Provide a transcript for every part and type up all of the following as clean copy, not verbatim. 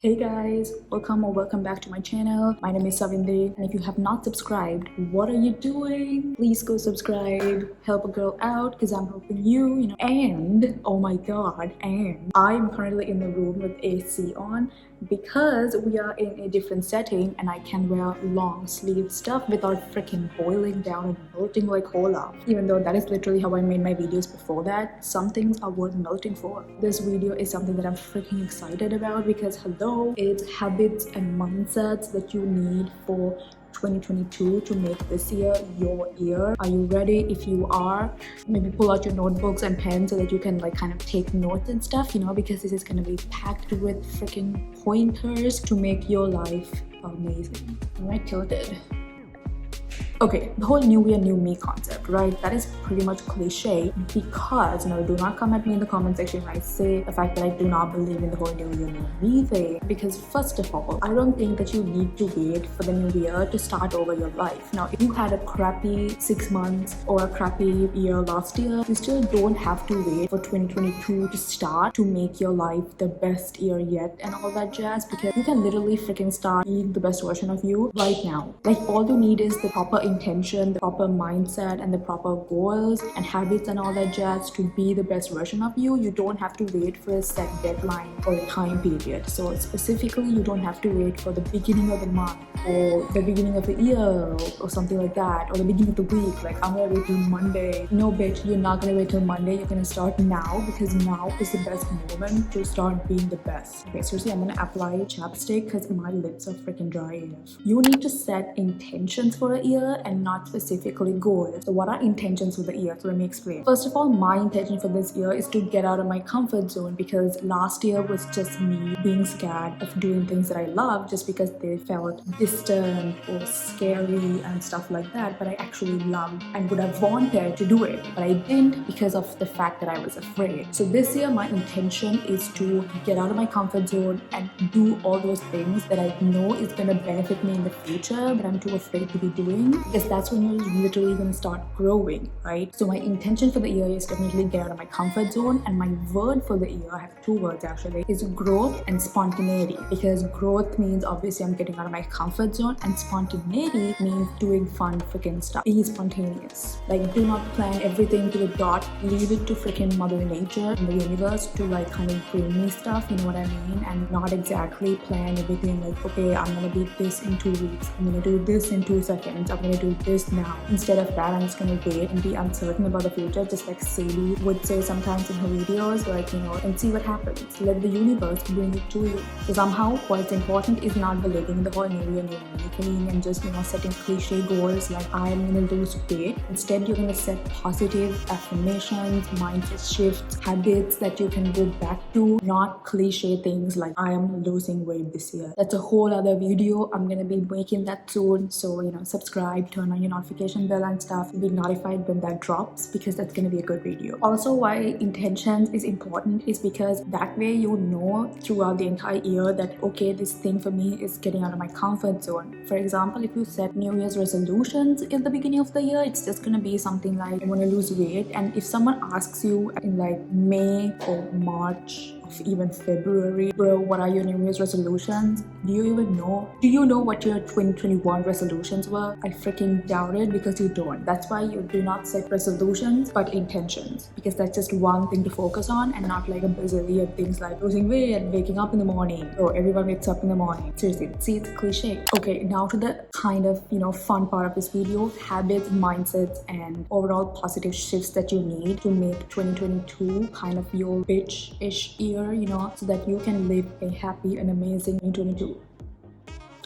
Hey guys, welcome or welcome back to my channel. My name is Savindi, and if you have not subscribed, what are you doing? Please go subscribe, help a girl out because I'm helping you, And oh my god, and I'm currently in the room with AC on because we are in a different setting and I can wear long sleeve stuff without freaking boiling down and melting like cola. Even though that is literally how I made my videos before that, some things are worth melting for. This video is something that I'm freaking excited about because hello, it's habits and mindsets that you need for 2022 to make this year your year. Are you ready? If you are, maybe pull out your notebooks and pens so that you can kind of take notes and stuff, because this is going to be packed with freaking pointers to make your life amazing. Am I tilted? Okay, the whole new year, new me concept, right? That is pretty much cliche because, do not come at me in the comment section when I say the fact that I do not believe in the whole new year, new me thing. Because first of all, I don't think that you need to wait for the new year to start over your life. Now, if you had a crappy 6 months or a crappy year last year, you still don't have to wait for 2022 to start to make your life the best year yet and all that jazz, because you can literally freaking start being the best version of you right now. Like, all you need is the proper intention, the proper mindset, and the proper goals and habits and all that jazz to be the best version of you. You don't have to wait for a set deadline or a time period. So specifically, you don't have to wait for the beginning of the month or the beginning of the year or something like that, or the beginning of the week. Like, I'm gonna wait till Monday. No, bitch, you're not gonna wait till Monday. You're gonna start now, because now is the best moment to start being the best. Okay, seriously, I'm gonna apply chapstick because my lips are freaking dry AF. You need to set intentions for a year and not specifically goals. So what are intentions for the year? So let me explain. First of all, my intention for this year is to get out of my comfort zone, because last year was just me being scared of doing things that I love just because they felt distant or scary and stuff like that, but I actually loved and would have wanted to do it, but I didn't because of the fact that I was afraid. So this year my intention is to get out of my comfort zone and do all those things that I know is going to benefit me in the future but I'm too afraid to be doing, because that's when you're literally going to start growing, right? So my intention for the year is definitely get out of my comfort zone, and my word for the year, I have 2 words actually, is growth and spontaneity. Because growth means obviously I'm getting out of my comfort zone, and spontaneity means doing fun freaking stuff. Be spontaneous. Like, do not plan everything to the dot. Leave it to freaking Mother Nature and the universe to kind of bring me stuff, you know what I mean? And not exactly plan everything like, okay, I'm gonna do this in 2 weeks, I'm gonna do this in 2 seconds, I'm gonna do this now. Instead of that, I'm just gonna wait and be uncertain about the future, just like Sadie would say sometimes in her videos, and see what happens. Let the universe bring it to you. So somehow what's important is not believing in the whole new year, new me thing and just setting cliche goals like I'm gonna lose weight. Instead, you're gonna set positive affirmations, mindset shifts, habits that you can go back to, not cliche things like I am losing weight this year. That's a whole other video. I'm gonna be making that soon, so subscribe, turn on your notification bell and stuff, be notified when that drops, because that's gonna be a good video. Also, why intentions is important is because that way you know throughout the entire year that okay, this thing for me is getting out of my comfort zone. For example, if you set New Year's resolutions in the beginning of the year, it's just gonna be something like I want to lose weight, and if someone asks you in May or March, even February, bro, what are your New Year's resolutions? Do you even know? Do you know what your 2021 resolutions were? I freaking doubt it, because you don't. That's why you do not set resolutions but intentions, because that's just one thing to focus on and not like a bazillion things like losing weight and waking up in the morning. Oh, everyone wakes up in the morning. Seriously, see, it's a cliche. Okay, now to the kind of fun part of this video: habits, mindsets, and overall positive shifts that you need to make 2022 kind of your bitch-ish year, so that you can live a happy and amazing 2022.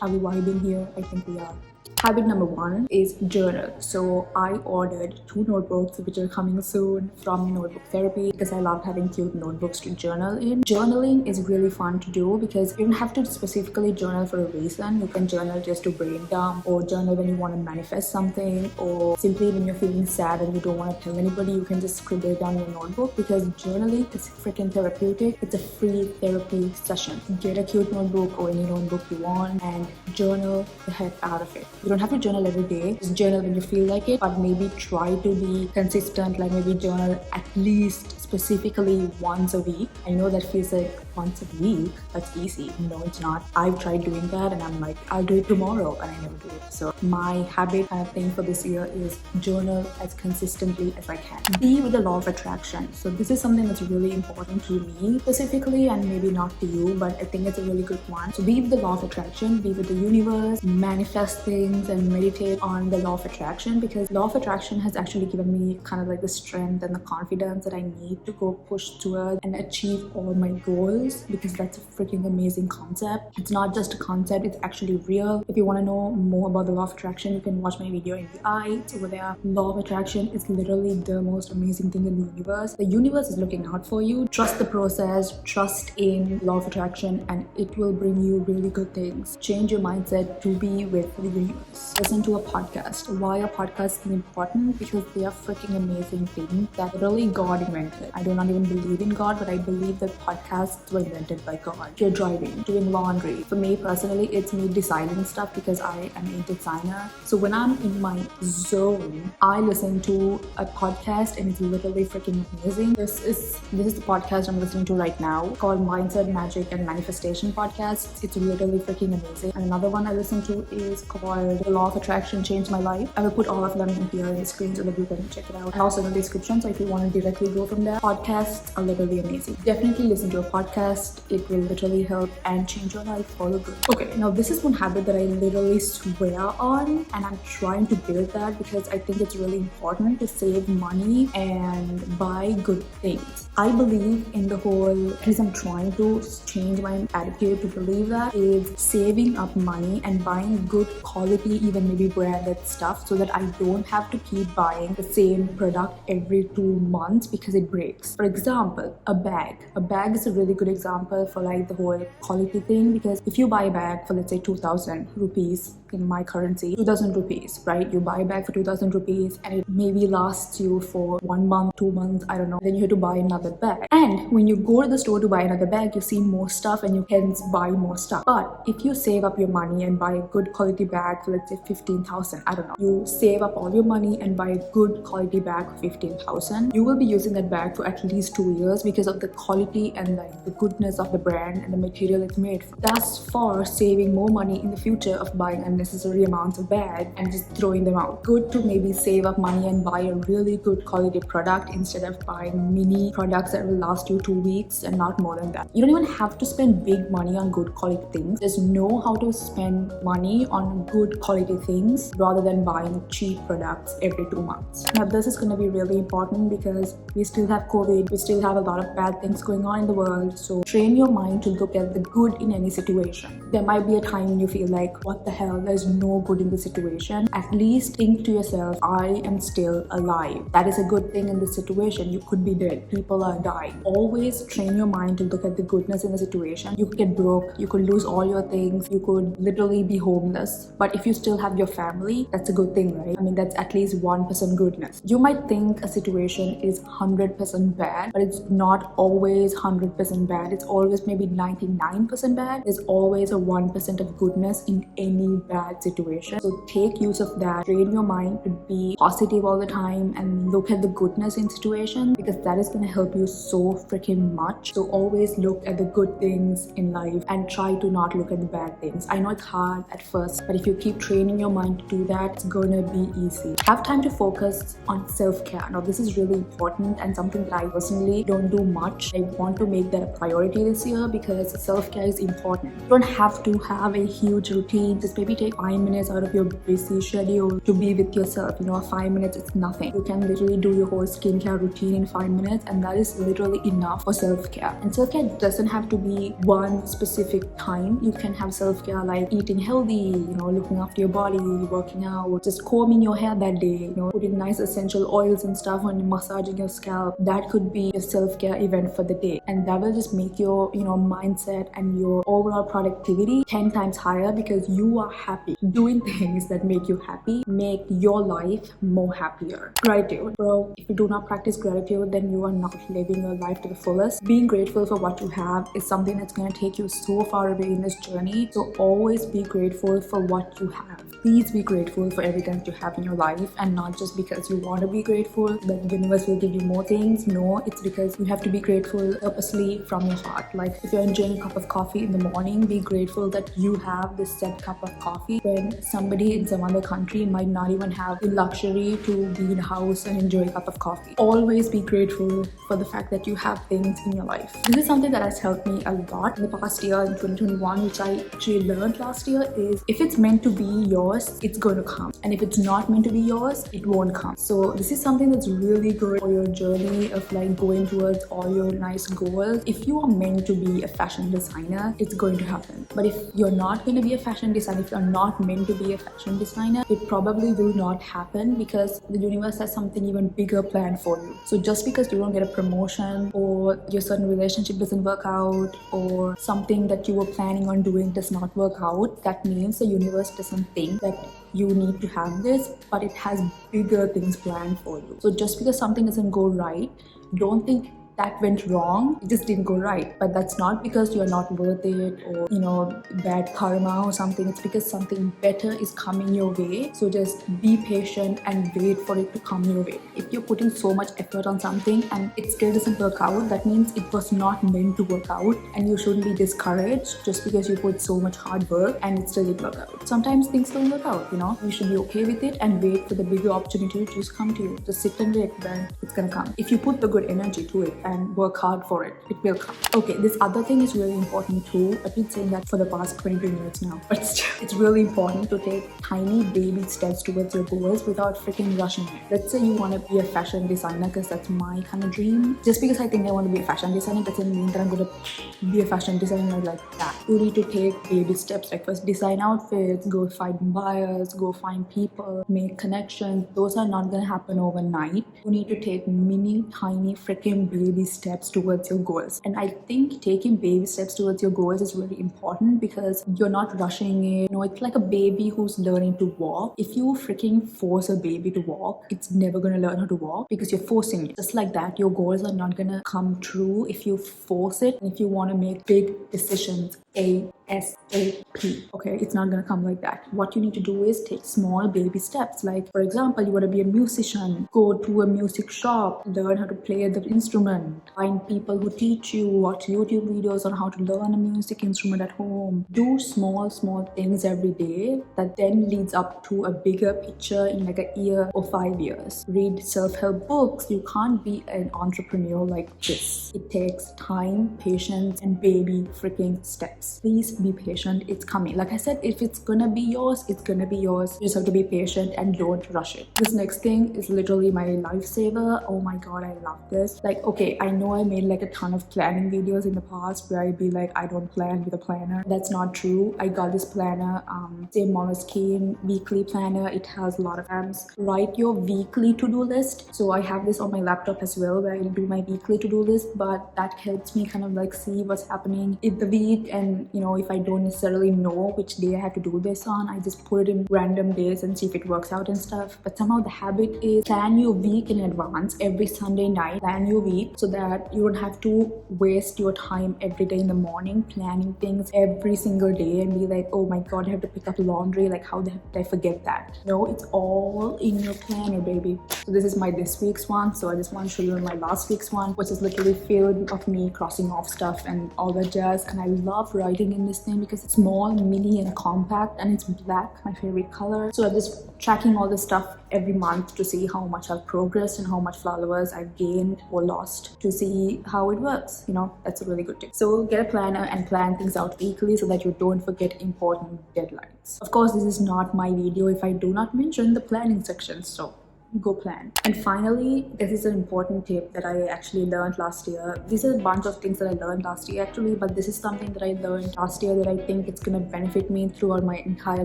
Are we vibing here? I think we are. Habit number 1 is journal. So I ordered 2 notebooks which are coming soon from Notebook Therapy, because I love having cute notebooks to journal in. Journaling is really fun to do because you don't have to specifically journal for a reason. You can journal just to brain dump, or journal when you want to manifest something, or simply when you're feeling sad and you don't want to tell anybody, you can just scribble it down in your notebook, because journaling is freaking therapeutic. It's a free therapy session. Get a cute notebook or any notebook you want and journal the heck out of it. You don't have to journal every day. Just journal when you feel like it, but maybe try to be consistent, like maybe journal at least specifically once a week. I know that feels like once a week, that's easy. No, it's not. I've tried doing that and I'm like, I'll do it tomorrow, and I never do it. So my habit kind of thing for this year is journal as consistently as I can. Be with the law of attraction. So this is something that's really important to me specifically, and maybe not to you, but I think it's a really good one. So be with the law of attraction, be with the universe, manifest things and meditate on the law of attraction, because law of attraction has actually given me kind of like the strength and the confidence that I need to go push towards and achieve all my goals, because that's a freaking amazing concept. It's not just a concept, it's actually real. If you want to know more about the law of attraction, you can watch my video in the eye. It's over there. Law of attraction is literally the most amazing thing in the universe. The universe is looking out for you. Trust the process, trust in law of attraction, and it will bring you really good things. Change your mindset to be with the universe. Listen to a podcast. Why are podcasts important? Because they are freaking amazing things that literally God invented. I do not even believe in God, but I believe that podcasts were invented by God. If you're driving, doing laundry. For me personally, it's me designing stuff because I am a designer. So when I'm in my zone, I listen to a podcast and it's literally freaking amazing. This is the podcast I'm listening to right now, called Mindset, Magic and Manifestation Podcast. It's literally freaking amazing. And another one I listen to is called The Law of Attraction Changed My Life. I will put all of them in here in the screen so that you can check it out, and also in the description, so if you want to directly go from there. Podcasts are literally amazing. Definitely listen to a podcast. It will literally help and change your life for the good. Okay, now this is one habit that I literally swear on, and I'm trying to build that because I think it's really important to save money and buy good things. I believe in the whole, at least I'm trying to change my attitude to believe that, is saving up money and buying good quality, even maybe branded stuff, so that I don't have to keep buying the same product every 2 months because it breaks. For example, a bag. A bag is a really good example for like the whole quality thing, because if you buy a bag for let's say 2,000 rupees in my currency, 2,000 rupees, right? You buy a bag for 2,000 rupees and it maybe lasts you for 1 month, 2 months, I don't know. Then you have to buy another bag. And when you go to the store to buy another bag, you see more stuff and you hence buy more stuff. But if you save up your money and buy a good quality bag for let's say 15,000, I don't know. You save up all your money and buy a good quality bag for 15,000. You will be using that bag for at least 2 years because of the quality and like the goodness of the brand and the material it's made from. Thus far saving more money in the future of buying unnecessary amounts of bags and just throwing them out. Good to maybe save up money and buy a really good quality product instead of buying mini products that will last you 2 weeks and not more than that. You don't even have to spend big money on good quality things. Just know how to spend money on good quality things rather than buying cheap products every 2 months. Now this is going to be really important because we still have COVID, we still have a lot of bad things going on in the world. So train your mind to look at the good in any situation. There might be a time when you feel like, what the hell, there's no good in the situation. At least think to yourself, I am still alive. That is a good thing in this situation. You could be dead. People are dying. Always train your mind to look at the goodness in the situation. You could get broke, you could lose all your things, you could literally be homeless. But if you still have your family, that's a good thing, right? I mean, that's at least 1% goodness. You might think a situation is 100% bad, but it's not always 100% bad. It's always maybe 99% bad. There's always a 1% of goodness in any bad situation. So take use of that. Train your mind to be positive all the time and look at the goodness in situations, because that is going to help you so freaking much. So always look at the good things in life and try to not look at the bad things. I know it's hard at first, but if you keep training your mind to do that, it's gonna be easy. Have time to focus on self-care. Now this is really important and something that I personally don't do much. I want to make that a priority this year because self-care is important. You don't have to have a huge routine. Just maybe take 5 minutes out of your busy schedule to be with yourself. 5 minutes is nothing. You can literally do your whole skincare routine in 5 minutes, and that is literally enough for self-care. And self-care doesn't have to be one specific time. You can have self-care like eating healthy, looking after your body, working out, just combing your hair that day, putting nice essential oils and stuff on, massaging your scalp. That could be a self-care event for the day, and that will just make your mindset and your overall productivity 10 times higher because you are happy. Doing things that make you happy make your life more happier. Gratitude. Bro, if you do not practice gratitude, then you are not living your life to the fullest. Being grateful for what you have is something that's going to take you so far away in this journey. So always be grateful for what you have. Please be grateful for everything that you have in your life, and not just because you want to be grateful that the universe will give you more things. No, it's because you have to be grateful purposely from your heart. Like if you're enjoying a cup of coffee in the morning, be grateful that you have this set cup of coffee when somebody in some other country might not even have the luxury to be in a house and enjoy a cup of coffee. Always be grateful for the fact that you have things in your life. This is something that has helped me a lot in the past year, in 2021, which I actually learned last year, is if it's meant to be yours, it's going to come, and if it's not meant to be yours, it won't come. So this is something that's really good for your journey of like going towards all your nice goals. If you are meant to be a fashion designer, it's going to happen. But if you're not going to be a fashion designer, if you're not meant to be a fashion designer, it probably will not happen, because the universe has something even bigger planned for you. So just because you don't get a promotion, or your certain relationship doesn't work out, or something that you were planning on doing does not work out, that means the universe doesn't think that you need to have this, but it has bigger things planned for you. So just because something doesn't go right, don't think that went wrong, it just didn't go right. But that's not because you're not worth it, or bad karma or something. It's because something better is coming your way. So just be patient and wait for it to come your way. If you're putting so much effort on something and it still doesn't work out, that means it was not meant to work out, and you shouldn't be discouraged just because you put so much hard work and it still didn't work out. Sometimes things don't work out, you should be okay with it and wait for the bigger opportunity to just come to you. Just sit and wait, then it's gonna come. If you put the good energy to it and work hard for it, it will come. Okay, this other thing is really important too. I've been saying that for the past 22 minutes now, but still, it's really important to take tiny baby steps towards your goals without freaking rushing it. Let's say you want to be a fashion designer, because that's my kind of dream. Just because I think I want to be a fashion designer doesn't mean that I'm going to be a fashion designer like that. You need to take baby steps, like first design outfits, go find buyers, go find people, make connections. Those are not going to happen overnight. You need to take mini, tiny, freaking baby steps towards your goals. And I think taking baby steps towards your goals is really important, because you're not rushing it. It's like a baby who's learning to walk. If you freaking force a baby to walk, it's never going to learn how to walk, because you're forcing it. Just like that, your goals are not going to come true if you force it. And if you want to make big decisions ASAP, okay, it's not gonna come like that. What you need to do is take small baby steps. Like for example, you want to be a musician, go to a music shop, learn how to play the instrument, find people who teach you, watch YouTube videos on how to learn a music instrument at home. Do small things every day that then leads up to a bigger picture in like a year or 5 years. Read self-help books. You can't be an entrepreneur like this. It takes time, patience, and baby freaking steps. Please be patient. It's coming. Like I said, if it's gonna be yours, it's gonna be yours. You just have to be patient and don't rush it. This next thing is literally my lifesaver. Oh my god, I love this. Like, okay, I know I made like a ton of planning videos in the past where I'd be like, I don't plan with a planner. That's not true. I got this planner, same Moleskine weekly planner. It has a lot of tabs. Write your weekly to-do list. So I have this on my laptop as well, where I do my weekly to-do list, but that helps me kind of like see what's happening in the week. And if I don't necessarily know which day I have to do this on, I just put it in random days and see if it works out and stuff. But somehow the habit is plan your week in advance. Every Sunday night, plan your week so that you don't have to waste your time every day in the morning planning things every single day and be like, oh my god, I have to pick up laundry. Like, how the heck did I forget that? No, it's all in your planner, baby. So this is my this week's one. So I just want to show you my last week's one, which is literally filled of me crossing off stuff and all that jazz. And I love writing in this thing because it's small, mini, and compact, and it's black, my favorite color. So I'm just tracking all this stuff every month to see how much I've progressed and how much followers I've gained or lost, to see how it works. That's a really good tip. So get a planner and plan things out weekly so that you don't forget important deadlines. Of course, this is not my video if I do not mention the planning section, so go plan. And finally, this is an important tip that I actually learned last year. These are a bunch of things that I learned last year actually, but this is something that I learned last year that I think it's gonna benefit me throughout my entire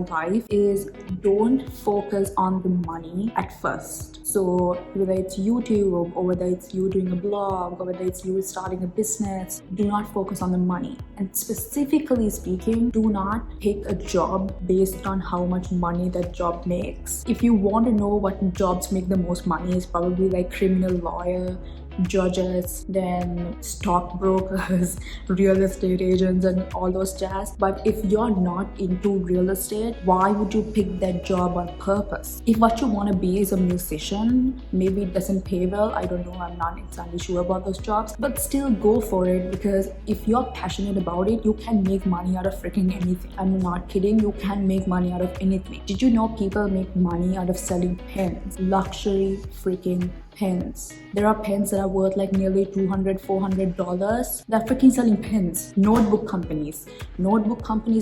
life, is don't focus on the money at first. So whether it's YouTube, or whether it's you doing a blog, or whether it's you starting a business, do not focus on the money. And specifically speaking, do not pick a job based on how much money that job makes. If you want to know what jobs make the most money, is probably like criminal lawyer, judges, then stockbrokers, real estate agents, and all those jazz. But if you're not into real estate, why would you pick that job on purpose? If what you want to be is a musician, maybe it doesn't pay well, I don't know, I'm not exactly sure about those jobs, but still go for it, because if you're passionate about it, you can make money out of freaking anything. I'm not kidding, you can make money out of anything. Did you know people make money out of selling pens? Luxury freaking pens. There are pens that are worth like nearly $200-$400. They're freaking selling pens. Notebook companies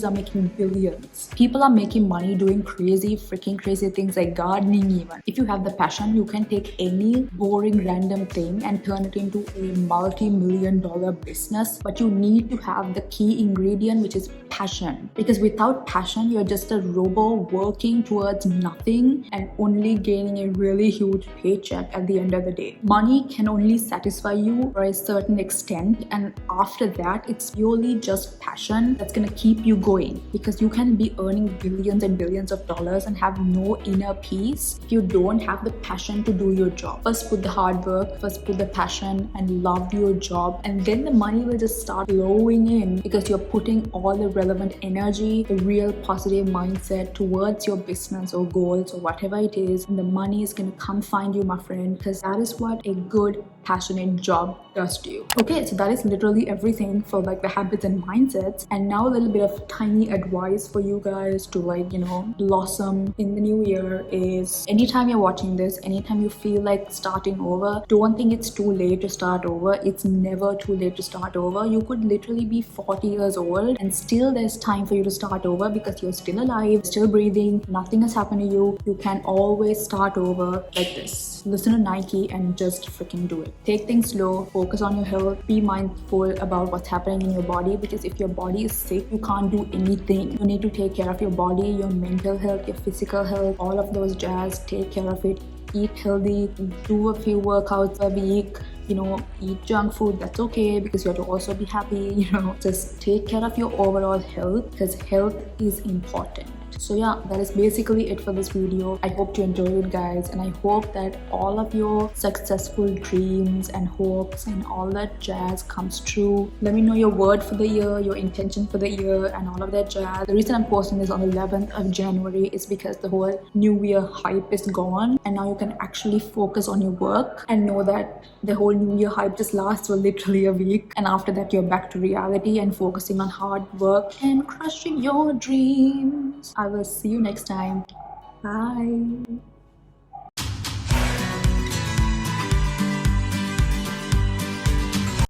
are making billions. People are making money doing crazy things like gardening even. If you have the passion, you can take any boring random thing and turn it into a multi-million-dollar business. But you need to have the key ingredient, which is passion. Because without passion, you're just a robo working towards nothing and only gaining a really huge paycheck at the end of the day. Money can only satisfy you for a certain extent, and after that it's purely just passion that's gonna keep you going, because you can be earning billions and billions of dollars and have no inner peace if you don't have the passion to do your job. First put the hard work, first put the passion and love your job, and then the money will just start flowing in, because you're putting all the relevant energy, the real positive mindset towards your business or goals or whatever it is, and the money is gonna come find you, my friend, because that is what a good passionate job does to you. Okay, so that is literally everything for like the habits and mindsets. And now a little bit of tiny advice for you guys to like, you know, blossom in the new year is, anytime you're watching this, anytime you feel like starting over, don't think it's too late to start over. It's never too late to start over. You could literally be 40 years old and still there's time for you to start over, because you're still alive, still breathing, nothing has happened to you. You can always start over like this. Listen to Nike and just freaking do it. Take things slow, focus on your health, be mindful about what's happening in your body, because if your body is sick, you can't do anything. You need to take care of your body, your mental health, your physical health, all of those jazz. Take care of it. Eat healthy, do a few workouts a week, you know, eat junk food, that's okay, because you have to also be happy, you know. Just take care of your overall health, because health is important. So yeah, that is basically it for this video. I hope you enjoyed it, guys, and I hope that all of your successful dreams and hopes and all that jazz comes true. Let me know your word for the year, your intention for the year, and all of that jazz. The reason I'm posting this on the 11th of January is because the whole new year hype is gone, and now you can actually focus on your work and know that the whole new year hype just lasts for literally a week, and after that you're back to reality and focusing on hard work and crushing your dreams. I will see you next time. Bye.